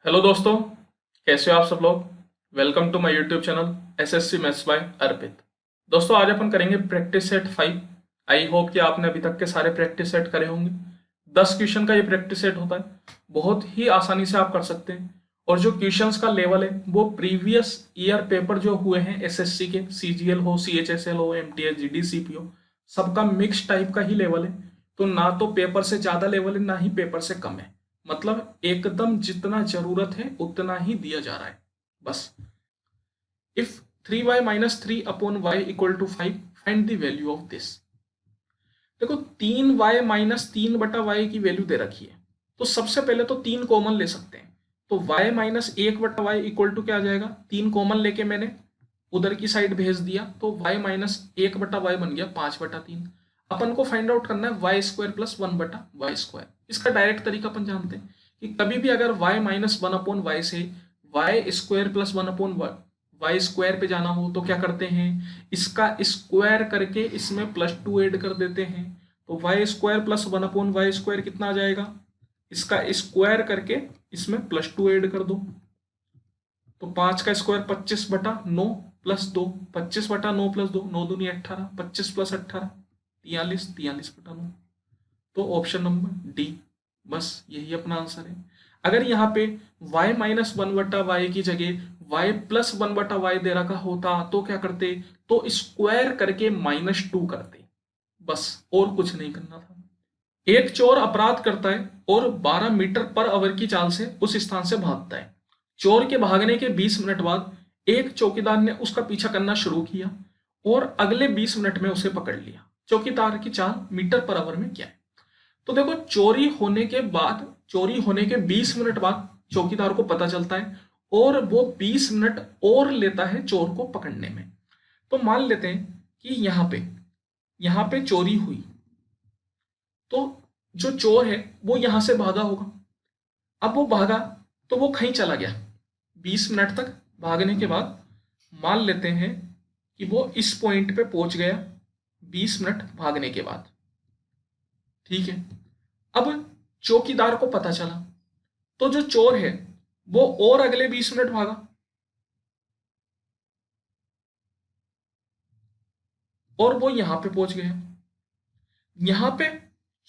Hello दोस्तों, कैसे हो आप सब लोग। Welcome to my YouTube channel SSC maths by Arpit. दोस्तों आज अपन करेंगे प्रैक्टिस सेट 5। आई होप कि आपने अभी तक के सारे प्रैक्टिस सेट करे होंगे। 10 क्वेश्चन का ये प्रैक्टिस सेट होता है, बहुत ही आसानी से आप कर सकते हैं। और जो क्वेश्चंस का लेवल है वो प्रीवियस ईयर पेपर जो हुए हैं एसएससी के, सीजीएल हो, सीएचएसएल हो, एमटीएस, जीडीसीपी हो, सबका मिक्स टाइप का ही लेवल है। तो ना तो पेपर से ज्यादा लेवल है, ना ही पेपर से कम है। मतलब एकदम जितना जरूरत है उतना ही दिया जा रहा है बस। If 3y-3/y = 5, find the value of this. देखो 3y-3/y की वैल्यू दे रखी है, तो सबसे पहले तो 3 कॉमन ले सकते हैं। तो y-1/y क्या आ जाएगा, 3 कॉमन लेके मैंने उधर की साइड भेज दिया, तो y-1/y बन गया 5/3। अपन को फाइंड आउट करना है y² + 1/y²। इसका डायरेक्ट तरीका अपन जानते हैं कि कभी भी अगर y-1/y से y² + 1/y² पे जाना हो तो क्या करते हैं, इसका स्क्वायर करके इसमें +2 ऐड कर देते हैं। तो y² + 1/y² कितना आ जाएगा, इसका स्क्वायर करके इसमें +2 ऐड कर दो। तो 5 का स्क्वायर 25/9 + 2, 25/9 + 2, 9 दूनी 18, 25 + 18 43, 43/9। तो ऑप्शन नंबर डी, बस यही अपना आंसर है। अगर यहाँ पे y-1/y की जगह y+1/y दे रखा होता तो क्या करते, तो स्क्वायर करके -2 करते, बस और कुछ नहीं करना था। एक चोर अपराध करता है और 12 मीटर पर आवर की चाल से उस स्थान से भागता है। चोर के भागने के 20 मिनट बाद एक चौकीदार ने उसका पीछा करना शुरू किया और अगले 20 मिनट में उसे पकड़ लिया। चौकीदार की चाल मीटर पर आवर में क्या है। तो देखो चोरी होने के 20 मिनट बाद चौकीदार को पता चलता है और वो 20 मिनट और लेता है चोर को पकड़ने में। तो मान लेते हैं कि यहाँ पे चोरी हुई, तो जो चोर है वो यहां से भागा होगा। अब वो भागा तो वो कहीं चला गया 20 मिनट तक भागने के बाद। मान लेते हैं कि वो इस पॉइंट पे पहुंच गया 20 मिनट भागने के बाद, ठीक है। अब चौकीदार को पता चला, तो जो चोर है वो और अगले 20 मिनट भागा और वो यहां पे पहुंच गया। यहां पे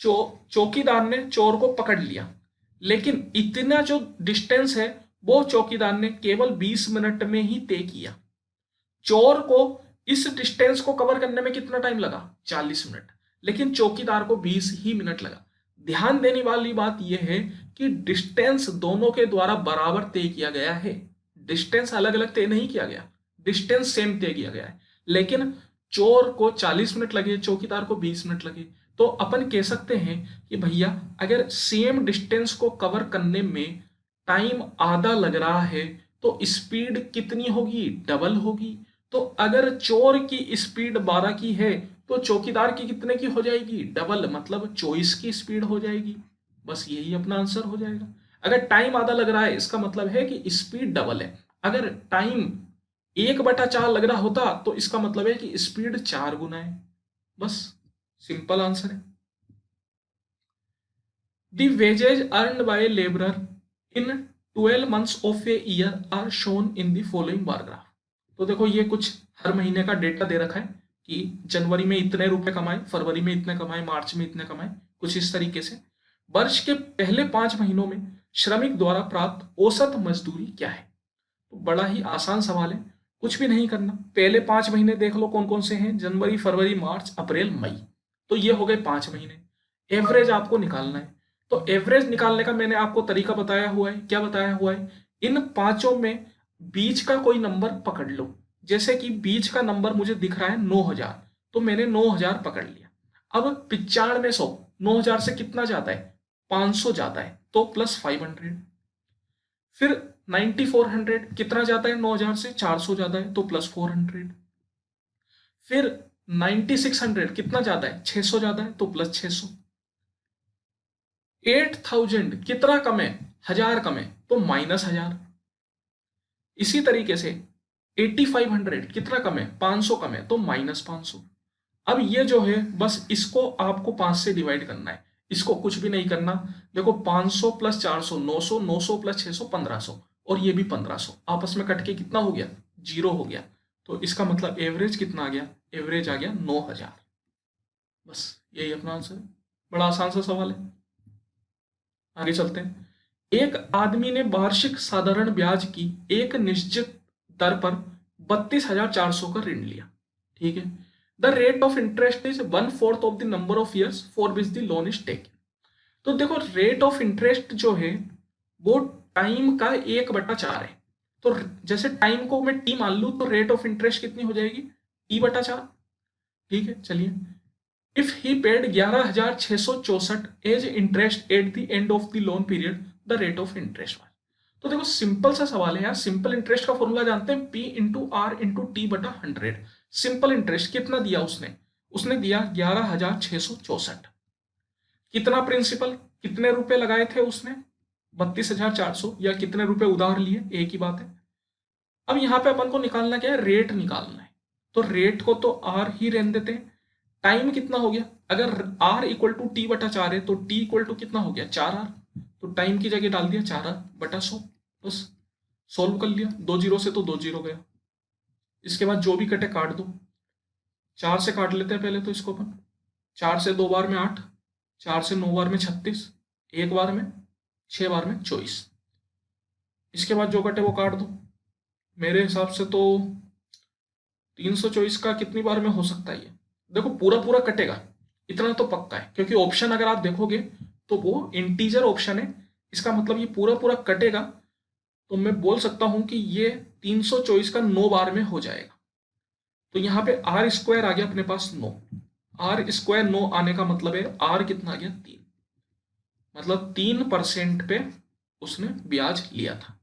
चौकीदार ने चोर को पकड़ लिया, लेकिन इतना जो डिस्टेंस है वो चौकीदार ने केवल 20 मिनट में ही तय किया। चोर को इस डिस्टेंस को कवर करने में कितना टाइम लगा, 40 मिनट, लेकिन चौकीदार को 20 ही मिनट लगा। ध्यान देने वाली बात यह है कि डिस्टेंस दोनों के द्वारा बराबर तय किया गया है। डिस्टेंस अलग अलग तय नहीं किया गया, डिस्टेंस सेम तय किया गया है। लेकिन चोर को 40 मिनट लगे, चौकीदार को 20 मिनट लगे। तो अपन कह सकते हैं कि भैया अगर सेम डिस्टेंस को कवर करने में टाइम आधा लग रहा है तो स्पीड कितनी होगी, डबल होगी। तो अगर चोर की स्पीड 12 की है तो चौकीदार की कितने की हो जाएगी, डबल, मतलब 24 की स्पीड हो जाएगी। बस यही अपना आंसर हो जाएगा। अगर टाइम आधा लग रहा है इसका मतलब है कि स्पीड डबल है। अगर टाइम 1/4 लग रहा होता तो इसका मतलब है कि स्पीड 4 गुना है। बस सिंपल आंसर है। The wages earned by a laborer in 12 months of a year are shown in the following bar graph। तो देखो ये कुछ हर महीने का डेटा दे रखा है कि जनवरी में इतने रुपए कमाए, फरवरी में इतने कमाए, मार्च में इतने कमाए, कुछ इस तरीके से। वर्ष के पहले 5 महीनों में श्रमिक द्वारा प्राप्त औसत मजदूरी क्या है। तो बड़ा ही आसान सवाल है, कुछ भी नहीं करना। पहले 5 महीने देख लो कौन कौन से हैं, जनवरी, फरवरी, मार्च, अप्रैल, मई। तो ये हो गए 5 महीने। एवरेज आपको निकालना है। तो एवरेज निकालने का मैंने आपको तरीका बताया हुआ है। क्या बताया हुआ है, इन पांचों में बीच का कोई नंबर पकड़ लो। जैसे कि बीच का नंबर मुझे दिख रहा है 9000, तो मैंने 9000 पकड़ लिया। अब 9500, 9000 से कितना जाता है, 500 जाता है, तो +500। फिर 9400 कितना जाता है, 9000 से 400 जाता है, तो +400। फिर 9600 कितना जाता है, 600 जाता है, तो +600। 8000 कितना कम है, 1000 कम है, तो -1000। इसी तरीके से 8500 कितना कम है, 500 कम है, तो -500। अब ये जो है बस इसको आपको 5 से डिवाइड करना है। इसको कुछ भी नहीं करना। देखो 500 प्लस 400 900, 900 प्लस 600 1500, और ये भी 1500, आपस में कट के कितना हो गया, 0 हो गया। तो इसका मतलब एवरेज कितना आ गया, एवरेज आ गया 9000। बस यही अपना आंसर है। बड़ा आसान सा सवाल है। आगे चलते हैं। एक आदमी ने वार्षिक साधारण ब्याज की एक निश्चित दर पर 32,400 का ऋण लिया। ठीक है। The rate of interest is 1/4 of the number of years for which the loan is taken. तो देखो रेट ऑफ इंटरेस्ट जो है वो टाइम का 1/4 है। तो जैसे टाइम को मैं टी मान लूं तो रेट ऑफ इंटरेस्ट कितनी हो जाएगी, t/4। ठीक है, चलिए। If he paid 11,664 as interest at the end of the loan period, the rate of interest. तो देखो सिंपल सा सवाल है यार। सिंपल इंटरेस्ट का फॉर्मूला जानते हैं, P into R into T. Simple interest कितना दिया उसने, उसने दिया 11,664। कितना प्रिंसिपल, कितने रुपए लगाए थे उसने, 32,400, या कितने रुपए उधार लिए, एक ही बात है। अब यहां पे अपन को निकालना क्या है, रेट निकालना है। तो रेट को तो आर ही रहने देते हैं। टाइम कितना हो गया, अगर r इक्वल टू t/4 है तो t इक्वल टू कितना हो गया, 4r। तो टाइम की जगह डाल दिया 4r/100, बस सोल्व कर लिया। 2 जीरो से तो 2 जीरो गया। इसके बाद जो भी कटे काट दो। 4 से काट लेते हैं पहले तो इसको अपन। 4 से 2 बार में 8, 4 से 9 बार में 36, 1 बार में 6 बार में 24। इसके बाद जो कटे वो काट दो। मेरे हिसाब से तो 324 का कितनी बार में हो सकता है ये, देखो पूरा पूरा कटेगा, इतना तो पक्का है, क्योंकि ऑप्शन अगर आप देखोगे तो वो इंटीजर ऑप्शन है। इसका मतलब ये पूरा पूरा कटेगा। तो मैं बोल सकता हूं कि ये 324 का 9 बार में हो जाएगा। तो यहाँ पे आर स्क्वायर आ गया अपने पास 9। आर स्क्वायर 9 आने का मतलब है आर कितना आ गया, 3। मतलब 3% पे उसने ब्याज लिया था,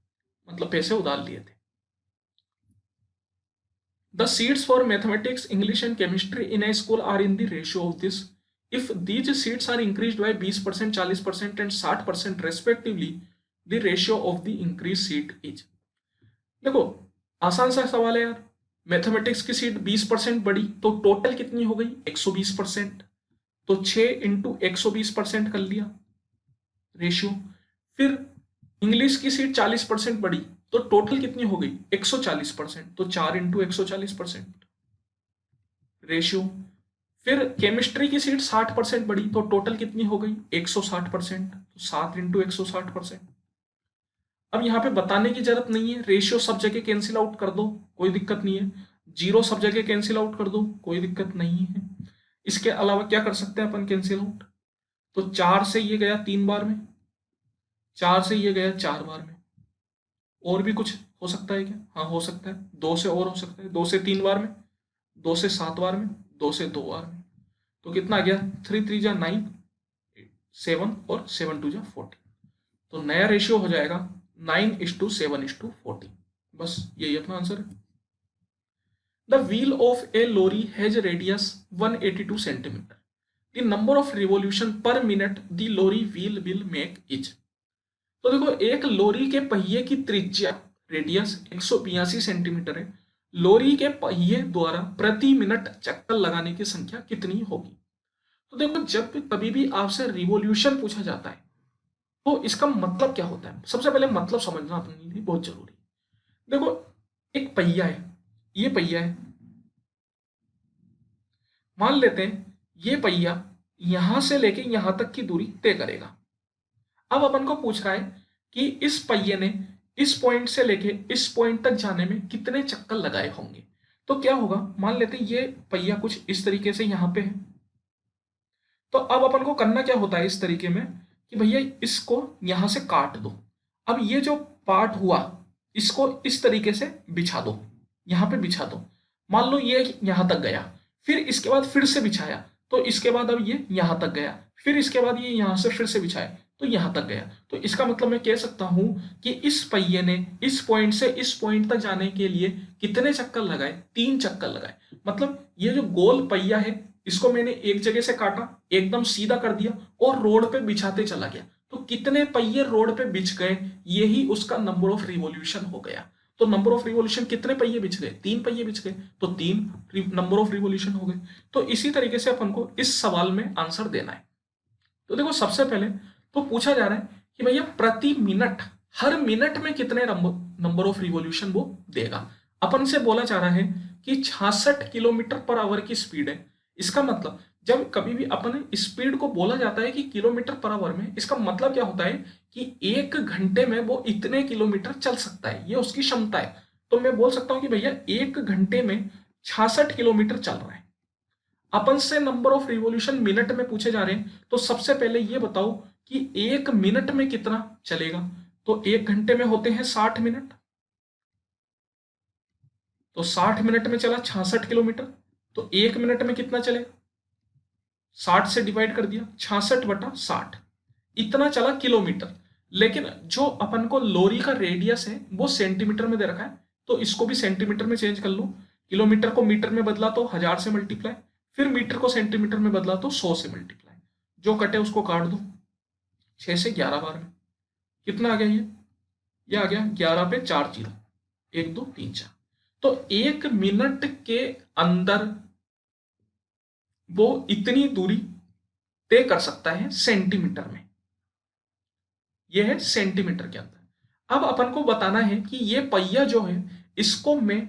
मतलब पैसे उधार लिए थे। The seats for mathematics, English and chemistry in a school are in the ratio of this. If these seats are increased by 20%, 40% and 60% respectively, the ratio of the increased seat is. देखो आसान सा सवाल है यार। Mathematics की seat 20% बढ़ी तो total कितनी हो गई, 120%। तो 6 इंटू 120% कर लिया रेशियो। फिर इंग्लिश की सीट 40% बढ़ी तो टोटल कितनी हो गई, 140%। तो 4 इंटू 140% रेशियो। फिर केमिस्ट्री की सीट 60% बढ़ी तो टोटल कितनी हो गई, 160%। तो 7 इंटू 160%। अब यहाँ पे बताने की जरूरत नहीं है, रेशियो सब जगह कैंसिल आउट कर दो, कोई दिक्कत नहीं है। जीरो सब जगह कैंसिल आउट कर दो, कोई दिक्कत नहीं है। इसके अलावा क्या कर सकते हैं अपन कैंसिल आउट, तो 4 से ये गया 3 बार में, 4 से ये गया 4 बार में। और भी कुछ हो सकता है क्या, हाँ हो सकता है, 2 से और हो सकता है, 2 से 3 बार में, 2 से 7 बार में, 2 से 2 बार में। तो कितना आ गया, 3 3 जा 9, 7 और 7 2 जा 14। तो नया रेशियो हो जाएगा 9:7:14। बस यही अपना आंसर है। The wheel of a lorry has radius 182 centimetre. The number of revolution per minute the lorry wheel will make is. तो देखो एक लॉरी के पहिए की त्रिज्या रेडियस 182 सेंटीमीटर है। लॉरी के पहिए द्वारा प्रति मिनट चक्कर लगाने की संख्या कितनी होगी। तो देखो जब कभी भी आपसे रिवॉल्यूशन पूछा जाता है तो इसका मतलब क्या होता है, सबसे पहले मतलब समझना अपने लिए बहुत जरूरी है। देखो एक पहिया है, ये पहिया है, मान लेते हैं ये पहिया यहां से लेके यहां तक की दूरी तय करेगा। अब अपन को पूछ रहा है कि इस पहिए ने इस पॉइंट से लेके इस पॉइंट तक जाने में कितने चक्कर लगाए होंगे। तो क्या होगा, मान लेते हैं ये पहिया कुछ इस तरीके से यहां पे है। तो अब अपन को करना क्या होता है इस तरीके में कि भैया इसको यहां से काट दो। अब ये जो पार्ट हुआ इसको इस तरीके से बिछा दो, यहां पे बिछा दो। मान लो ये यहां तक गया, फिर इसके बाद फिर से बिछाया तो इसके बाद अब ये यहां तक गया, फिर इसके बाद ये यहां से फिर से बिछाया तो यहां तक गया। तो इसका मतलब मैं कह सकता हूं कि इस पहिए ने इस पॉइंट से इस पॉइंट तक जाने के लिए कितने चक्कर लगाए, 3 चक्कर लगाए। मतलब ये जो गोल पहिया है इसको मैंने एक जगह से काटा, एकदम सीधा कर दिया और रोड पे बिछाते चला गया। तो कितने पहिए रोड पे बिछ गए, यही उसका नंबर ऑफ रिवॉल्यूशन हो गया। तो नंबर ऑफ रिवॉल्यूशन कितने पहिए बिछ गए, 3 पहिए बिछ गए, तो 3 नंबर ऑफ रिवॉल्यूशन हो गए। तो इसी तरीके से अपन को इस सवाल में आंसर देना है। तो देखो सबसे पहले तो पूछा जा रहा है कि भैया प्रति मिनट, हर मिनट में कितने नंबर ऑफ रिवॉल्यूशन वो देगा। अपन से बोला जा रहा है कि 66 किलोमीटर पर आवर की स्पीड है। इसका मतलब जब कभी भी अपन स्पीड को बोला जाता है कि किलोमीटर पर आवर में, इसका मतलब क्या होता है कि 1 घंटे में वो इतने किलोमीटर चल सकता है, ये उसकी क्षमता है। तो मैं बोल सकता हूं कि भैया 1 घंटे में 66 किलोमीटर चल रहा है। अपन से नंबर ऑफ रिवॉल्यूशन मिनट में पूछे जा रहे हैं, तो सबसे पहले ये बताओ कि 1 मिनट में कितना चलेगा। तो 1 घंटे में होते हैं 60 मिनट, तो 60 मिनट में चला 66 किलोमीटर, तो 1 मिनट में कितना चलेगा, 60 से डिवाइड कर दिया, 66/60, इतना चला किलोमीटर। लेकिन जो अपन को लोरी का रेडियस है वो सेंटीमीटर में दे रखा है, तो इसको भी सेंटीमीटर में चेंज कर लो। किलोमीटर को मीटर में बदला तो 1000 से मल्टीप्लाई, फिर मीटर को सेंटीमीटर में बदला तो 100 से मल्टीप्लाई, जो कटे उसको काट दो 6 से 11 बार में। कितना आ गया ये आ गया 11 पे 4 जीरो, 1 2 3 4। तो 1 मिनट के अंदर वो इतनी दूरी तय कर सकता है सेंटीमीटर में। यह है सेंटीमीटर के अंदर। अब अपन को बताना है कि ये पहिया जो है इसको मैं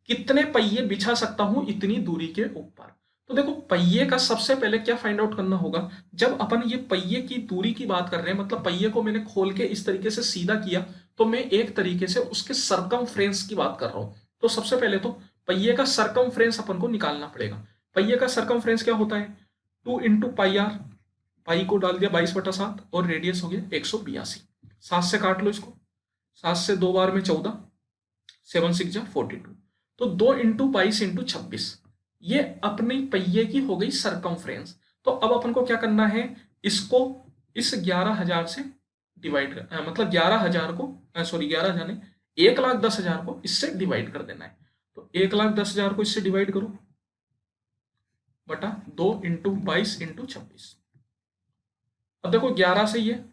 कितने पहिए बिछा सकता हूं इतनी दूरी के ऊपर। तो देखो पहिए का सबसे पहले क्या फाइंड आउट करना होगा, जब अपन ये पहिए की दूरी की बात कर रहे हैं, मतलब पहिए को मैंने खोल के इस तरीके से सीधा किया, तो मैं एक तरीके से उसके सरकमफ्रेंस की बात कर रहा हूं। तो सबसे पहले तो पहिए का सरकमफ्रेंस अपन को निकालना पड़ेगा। पहिए का सरकमफ्रेंस क्या होता है, 2 × πr, पाई को डाल दिया 22/7 और रेडियस हो गया 182। 7 से काट लो इसको, 7 से 2 बार में 14, 7 6 जा 42, तो 2 × 22 × 26, ये अपनी पहिए की हो गई सरकमफ्रेंस। तो अब अपन को क्या करना है, इसको इस 11,000 से डिवाइड कर, मतलब 11,000 को, सॉरी 11,000 नहीं, 1,10,000 को इससे डिवाइड कर देना है। तो 1,10,000 को इससे डिवाइड करो बटा 2 × 22 × 26। अब देखो 11 से ये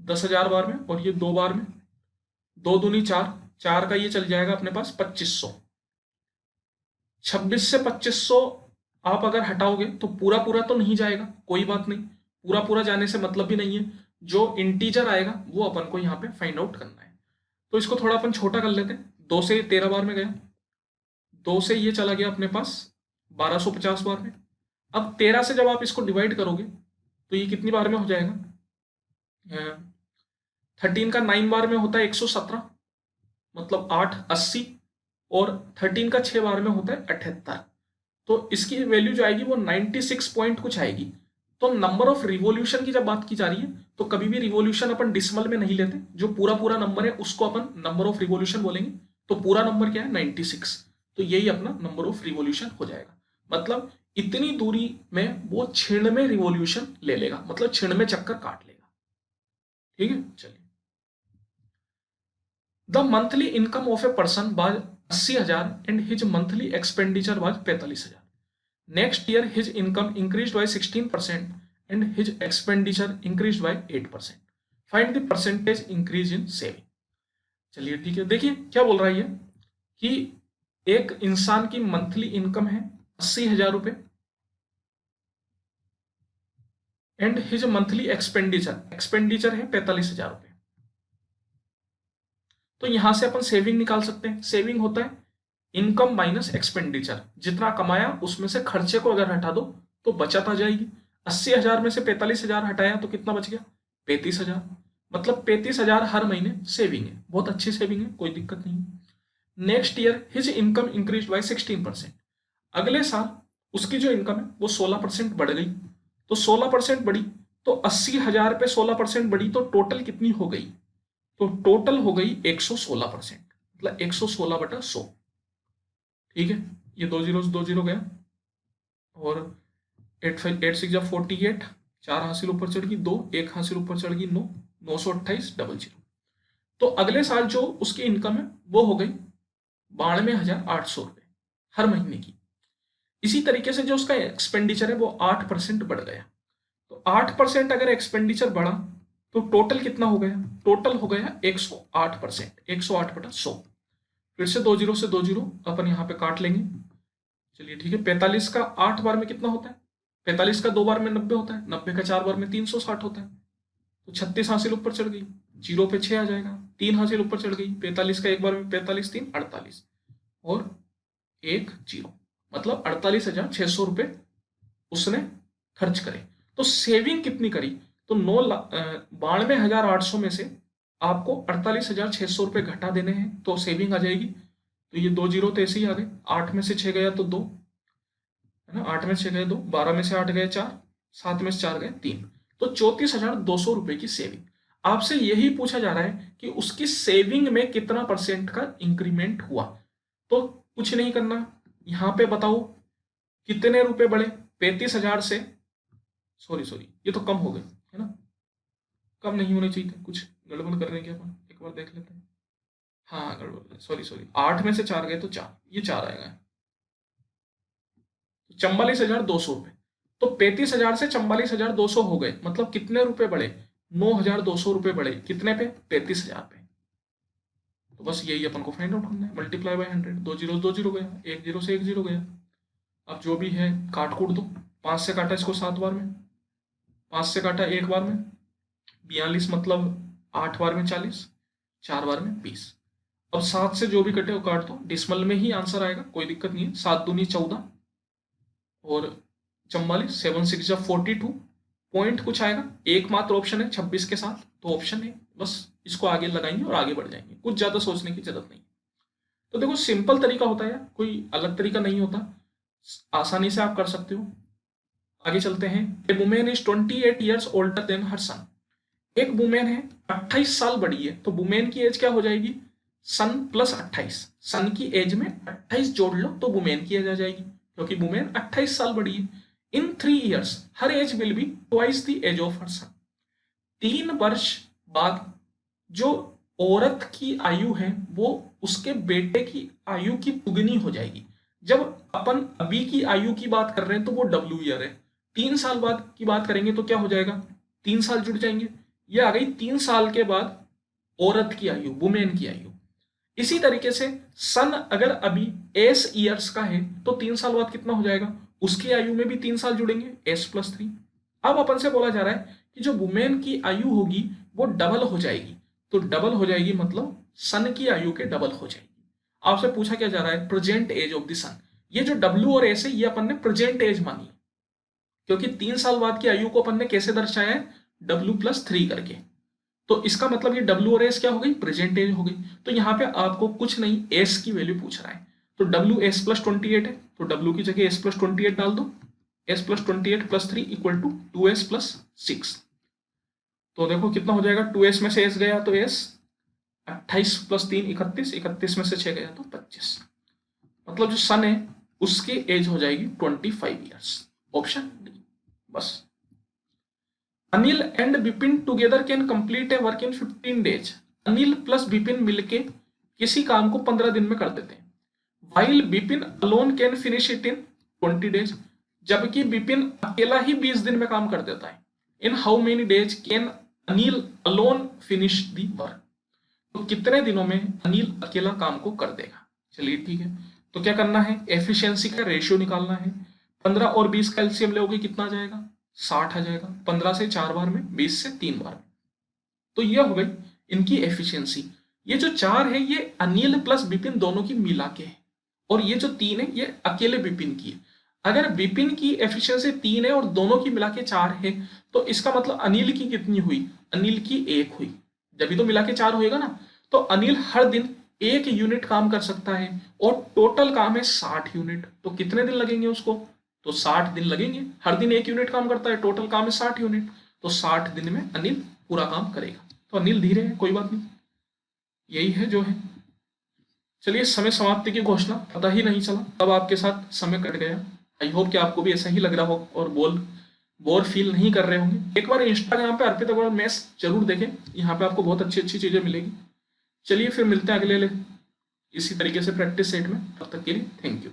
10,000 बार में और ये 2 बार में, 2 दूनी 4, 4 का ये चल जाएगा अपने पास 2500। 26 से 2500 आप अगर हटाओगे तो पूरा पूरा तो नहीं जाएगा, कोई बात नहीं, पूरा पूरा जाने से मतलब भी नहीं है। जो इंटीजर आएगा वो अपन को यहाँ पे फाइंड आउट करना है। तो इसको थोड़ा अपन छोटा कर लेते हैं। 2 से 13 बार में गया, 2 से ये चला गया अपने पास 1250 बार में। अब 13 से जब आप इसको डिवाइड करोगे तो ये कितनी बार में हो जाएगा, 13 का 9 बार में होता है 117, मतलब 880, और 13 का 6 बार में होता है 78। तो इसकी वैल्यू जो आएगी वो 96 पॉइंट कुछ आएगी। तो नंबर ऑफ रिवॉल्यूशन की जब बात की जा रही है तो कभी भी रिवॉल्यूशन अपन डिसिमल में नहीं लेते, जो पूरा पूरा नंबर है उसको अपन नंबर ऑफ रिवॉल्यूशन बोलेंगे। तो पूरा नंबर क्या है 96, तो यही अपना नंबर ऑफ रिवॉल्यूशन हो जाएगा। मतलब इतनी दूरी में वो 96 रिवॉल्यूशन ले लेगा, मतलब 96 चक्कर काट लेगा। ठीक है, चलिए। The monthly income of a person was 80,000 and his monthly expenditure was 45,000। Next year his income increase by 16% and his expenditure increase by 8%। Find the percentage increase in saving. चलिए ठीक है, देखिए क्या बोल रहा है ये कि एक इंसान की मंथली इनकम है 80,000 रुपए एंड हिज मंथली एक्सपेंडिचर है 45,000 रुपए। तो यहां से अपन सेविंग निकाल सकते हैं। सेविंग होता है इनकम माइनस एक्सपेंडिचर, जितना कमाया उसमें से खर्चे को अगर हटा दो तो बचत आ जाएगी। 80,000 में से 45,000 हटाया तो कितना बच गया 35,000, मतलब 35,000 हर महीने सेविंग है। बहुत अच्छी सेविंग है, कोई दिक्कत नहीं है। Next year his income increase by 16%। अगले साल उसकी जो इनकम है वो 16% बढ़ गई। तो 16% बढ़ी तो 80,000 पे 16% बढ़ी तो टोटल कितनी हो गई, तो टोटल हो गई 116%, मतलब 116/100। ठीक है, ये 2 जीरो से 2 जीरो गया और 8 5 8 6 48, 4 हासिल ऊपर चढ़ गई, 2 1 हासिल ऊपर चढ़ गई, 9 928 00। तो अगले साल जो उसकी इनकम है वो हो गई 92,800 रुपये हर महीने की। इसी तरीके से जो उसका एक्सपेंडिचर है वो 8% बढ़ गया। तो 8% अगर एक्सपेंडिचर बढ़ा तो टोटल कितना हो गया, टोटल हो गया 108%, 108/100। फिर से 2 जीरो से 2 जीरो अपन यहाँ पे काट लेंगे। चलिए ठीक है, 45 का 8 बार में कितना होता है 45 का 2 बार में 90 होता है, 90 का 4 बार में 360 होता है। तो 36 हासिल ऊपर चढ़ गई, 0 पे 6 आ जाएगा, 3 हासिल ऊपर चढ़ गई, 45 का एक बार में 45, 3 48 और 1 0, मतलब 48,600 रुपये उसने खर्च करे। तो सेविंग कितनी करी? तो 92,800 में से आपको 48,600 रुपये घटा देने हैं, तो सेविंग आ जाएगी। तो ये 2 जीरो तो ऐसे ही आ गए, 8 में से 6 गया तो 2, है ना, 8 में से 6 गए 2, 12 में से 8 गए 4, 7 में से 4 गए 3, तो 34,200 रुपये की सेविंग। आपसे यही पूछा जा रहा है कि उसकी सेविंग में कितना % का इंक्रीमेंट हुआ। तो कुछ नहीं करना, यहाँ पे बताओ कितने रुपए बढ़े, 35,000 से, सॉरी ये तो कम हो गए, है ना, कम नहीं होने चाहिए थे, कुछ गड़बड़ कर रहे हैं क्या अपन, एक बार देख लेते हैं। हाँ गड़बड़, सॉरी 8 में से 4 गए तो 4, ये 4 आएगा, 44,200 रुपये। तो 35,000 से 44,200 हो गए, मतलब कितने रुपए बढ़े, 9,200 रुपये बढ़े, कितने पे, 35,000 पे। तो बस यही अपन को फाइंड आउट करना है, मल्टीप्लाई बाय 100, 2 जीरो 2 जीरो गया, 1 जीरो से 1 जीरो गया। अब जो भी है काट कूट दो, 5 से काटा इसको 7 बार में, 5 से काटा 1 बार में, 42 मतलब 8 बार में 40, 4 बार में 20। अब 7 से जो भी कटे वो काट दो, डिसमल में ही आंसर आएगा, कोई दिक्कत नहीं है। 7 दूनी 14 और 44, 7 6 42, पॉइंट कुछ आएगा, एकमात्र ऑप्शन है 26 के साथ, तो ऑप्शन है, बस इसको आगे लगाएंगे और आगे बढ़ जाएंगे, कुछ ज्यादा सोचने की जरूरत नहीं। तो देखो सिंपल तरीका होता है, कोई अलग तरीका नहीं होता, आसानी से आप कर सकते हो। आगे चलते हैं। A women is 28 years older than her son. एक वुमेन है 28 साल बड़ी है, तो वुमेन की एज क्या हो जाएगी, सन प्लस 28, सन की एज में 28 जोड़ लो तो वुमेन की एज आ जाएगी, क्योंकि वुमेन 28 साल बड़ी है। In 3 years her age will be twice the age of her son. 3 वर्ष बाद जो औरत की आयु है वो उसके बेटे की आयु की दुगनी हो जाएगी। जब अपन अभी की आयु की बात कर रहे हैं तो वो डब्ल्यू ईयर है, 3 साल बाद की बात करेंगे तो क्या हो जाएगा, 3 साल जुड़ जाएंगे, ये आ गई 3 साल के बाद औरत की आयु, वुमेन की आयु। इसी तरीके से सन अगर अभी एस ईयर्स का है तो 3 साल बाद कितना हो जाएगा, उसकी आयु में भी 3 साल जुड़ेंगे, एस प्लस 3। अब अपन से बोला जा रहा है कि जो वुमेन की आयु होगी वो डबल हो जाएगी, तो डबल हो जाएगी मतलब सन की आयु के डबल हो जाएगी। आपसे पूछा क्या जा रहा है, प्रेजेंट एज ऑफ द सन। ये जो डब्ल्यू और एस है ये अपन ने प्रेजेंट एज मानी, क्योंकि 3 साल बाद की आयु को अपन ने कैसे दर्शाया है, डब्ल्यू प्लस 3 करके। तो इसका मतलब ये डब्ल्यू और एस क्या हो गई, प्रेजेंट एज हो गई। तो यहाँ पे आपको कुछ नहीं, एस की वैल्यू पूछ रहा है, तो डब्ल्यू एस प्लस 28 है, तो डब्ल्यू की जगह एस प्लस 28 डाल दो, s plus 28 plus 3 equal to 2s plus 6। तो देखो कितना हो जाएगा, 2s में से s गया तो s, 28 प्लस 3 31, 31 में से 6 गया तो 25, मतलब जो सन है उसकी एज हो जाएगी 25 ईयर्स, ऑप्शन डी। बस Anil and Bipin together can complete a work in 15 days. Anil plus Bipin मिलके किसी काम को 15 दिन में कर देते हैं, while Bipin alone can finish it in 20 days, जबकि बिपिन अकेला ही 20 दिन में काम कर देता है। In how many days can Anil alone finish the work. तो कितने दिनों में अनिल अकेला काम को कर देगा। चलिए ठीक है, तो क्या करना है, एफिशिएंसी का रेशियो निकालना है। 15 और 20 का एलसीएम लोगे कितना आ जाएगा, 60 आ जाएगा। 15 से 4 बार में, 20 से 3 बार में, तो ये हो गई इनकी एफिशिएंसी। ये जो 4 है ये अनिल प्लस बिपिन दोनों की मिला के है, और ये जो 3 है ये अकेले बिपिन की है। अगर बिपिन की एफिशिएंसी 3 है और दोनों की मिला के 4 है, तो इसका मतलब अनिल की कितनी हुई, अनिल की 1 हुई, जब भी तो मिला के 4 होएगा ना। तो अनिल हर दिन 1 यूनिट काम कर सकता है और टोटल काम है 60 यूनिट, तो कितने दिन लगेंगे उसको, तो 60 दिन लगेंगे। हर दिन 1 यूनिट काम करता है, टोटल काम है 60 यूनिट, तो 60 दिन में अनिल पूरा काम करेगा। तो अनिल धीरे है, कोई बात नहीं, यही है जो है। चलिए समय समाप्ति की घोषणा, पता ही नहीं चला तब आपके साथ समय कट गया। आई होप कि आपको भी ऐसा ही लग रहा हो और बोर फील नहीं कर रहे होंगे। एक बार इंस्टाग्राम पे अर्पित अग्रवाल मैथ्स जरूर देखें, यहाँ पे आपको बहुत अच्छी अच्छी चीजें मिलेगी। चलिए फिर मिलते हैं अगले इसी तरीके से प्रैक्टिस सेट में, तब तक के लिए थैंक यू।